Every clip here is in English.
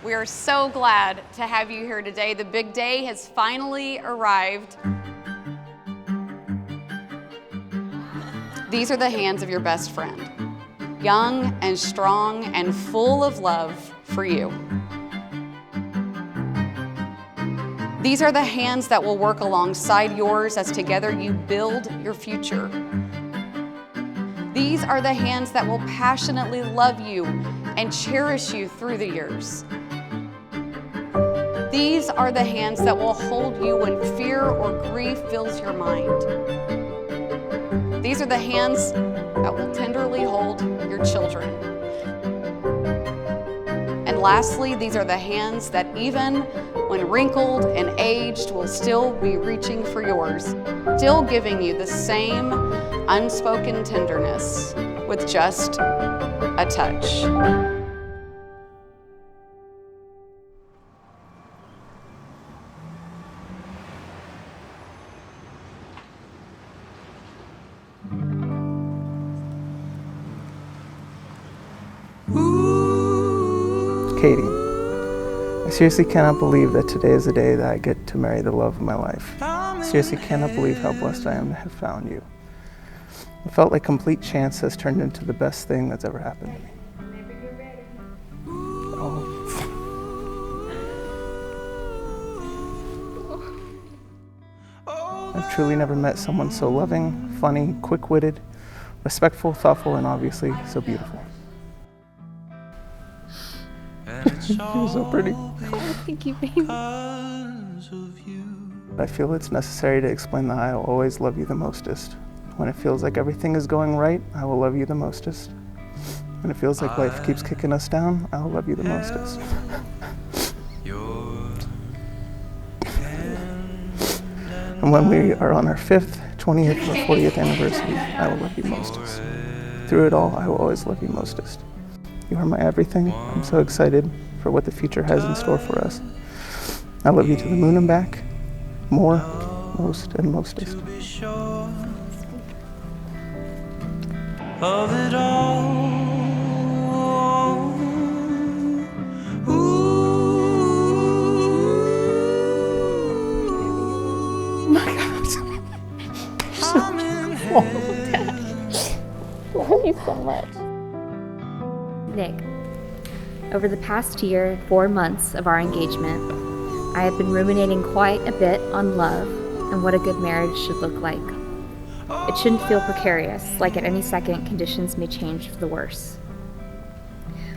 We are so glad to have you here today. The big day has finally arrived. These are the hands of your best friend, young and strong and full of love for you. These are the hands that will work alongside yours as together you build your future. These are the hands that will passionately love you and cherish you through the years. These are the hands that will hold you when fear or grief fills your mind. These are the hands that will tenderly hold your children. And lastly, these are the hands that even when wrinkled and aged will still be reaching for yours, still giving you the same unspoken tenderness with just a touch. Katie, I seriously cannot believe that today is the day that I get to marry the love of my life. I seriously cannot believe how blessed I am to have found you. It felt like complete chance has turned into the best thing that's ever happened to me. I've truly never met someone so loving, funny, quick-witted, respectful, thoughtful, and obviously so beautiful. You're so pretty. Oh, thank you, baby. I feel it's necessary to explain that I will always love you the mostest. When it feels like everything is going right, I will love you the mostest. When it feels like life keeps kicking us down, I will love you the mostest. And when we are on our 5th, 20th, or 40th anniversary, I will love you mostest. Through it all, I will always love you mostest. You are my everything. I'm so excited for what the future has in store for us. I love you to the moon and back, more, most, and mostest. Of it all. Oh my gosh. So beautiful. Love you so much. Nick, over the past year and 4 months of our engagement, I have been ruminating quite a bit on love and what a good marriage should look like. It shouldn't feel precarious, like at any second conditions may change for the worse.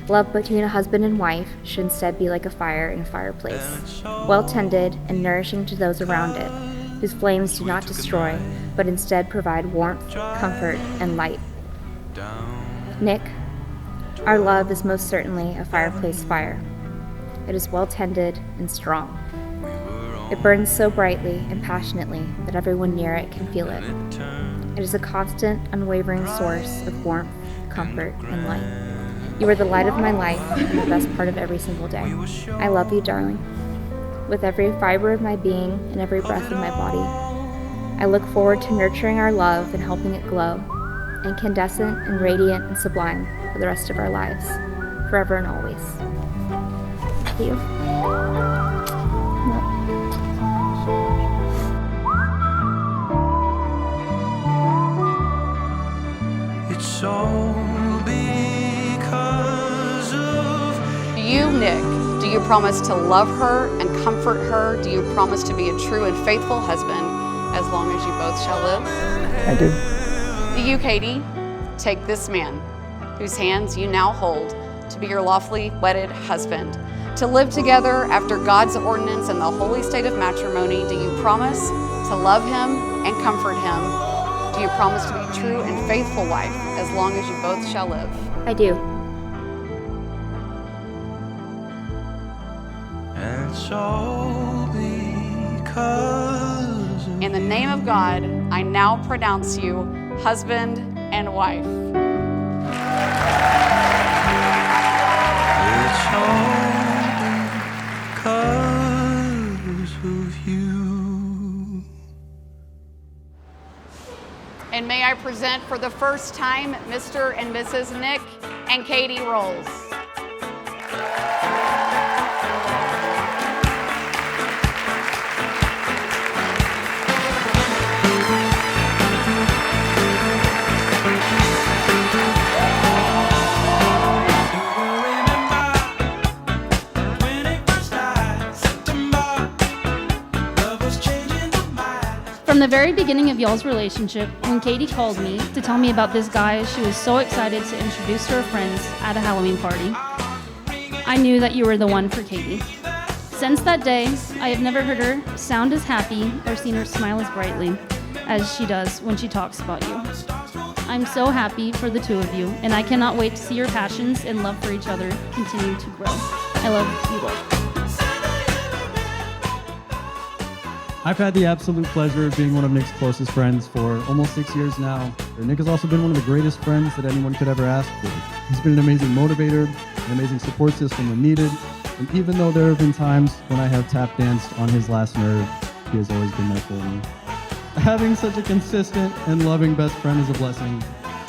Love between a husband and wife should instead be like a fire in a fireplace, well tended and nourishing to those around it, whose flames do not destroy, but instead provide warmth, comfort, and light. Nick, our love is most certainly a fireplace fire. It is well tended and strong. It burns so brightly and passionately that everyone near it can feel it. It is a constant, unwavering source of warmth, comfort, and light. You are the light of my life and the best part of every single day. I love you, darling. With every fiber of my being and every breath of my body. I look forward to nurturing our love and helping it glow, incandescent and radiant and sublime for the rest of our lives, forever and always. Thank you. It's all because of You, Nick, do you promise to love her and comfort her? Do you promise to be a true and faithful husband as long as you both shall live? I do. Do you, Katie, take this man, whose hands you now hold, to be your lawfully wedded husband, to live together after God's ordinance and the holy state of matrimony? Do you promise to love him and comfort him? Do you promise to be a true and faithful wife as long as you both shall live? I do. And it's all because of In the name of God, I now pronounce you husband and wife. It's all because of you. And may I present for the first time Mr. and Mrs. Nick and Katie Rolls. From the very beginning of y'all's relationship, when Katie called me to tell me about this guy she was so excited to introduce to her friends at a Halloween party, I knew that you were the one for Katie. Since that day, I have never heard her sound as happy or seen her smile as brightly as she does when she talks about you. I'm so happy for the two of you, and I cannot wait to see your passions and love for each other continue to grow. I love you both. I've had the absolute pleasure of being one of Nick's closest friends for almost 6 years now. Nick has also been one of the greatest friends that anyone could ever ask for. He's been an amazing motivator, an amazing support system when needed, and even though there have been times when I have tap danced on his last nerve, he has always been there for me. Having such a consistent and loving best friend is a blessing,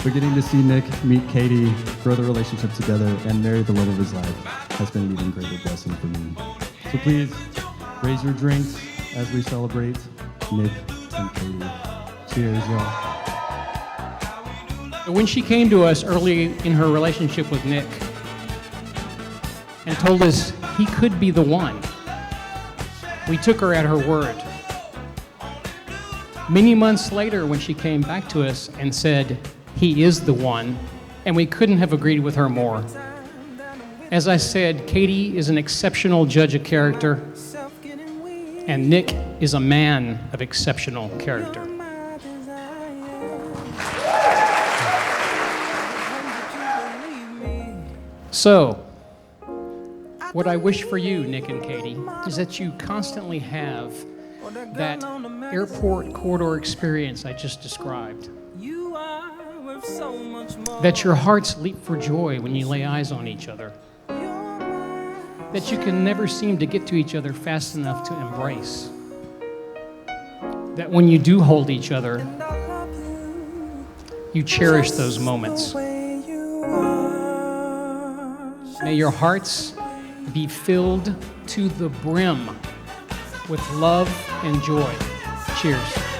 but getting to see Nick meet Katie, grow the relationship together, and marry the love of his life has been an even greater blessing for me. So please, raise your drinks as we celebrate Nick and Katie. Cheers, y'all. When she came to us early in her relationship with Nick and told us he could be the one, we took her at her word. Many months later, when she came back to us and said, he is the one, and we couldn't have agreed with her more. As I said, Katie is an exceptional judge of character, and Nick is a man of exceptional character. So, what I wish for you, Nick and Katie, is that you constantly have that airport corridor experience I just described. That your hearts leap for joy when you lay eyes on each other. That you can never seem to get to each other fast enough to embrace. That when you do hold each other, you cherish those moments. May your hearts be filled to the brim with love and joy. Cheers.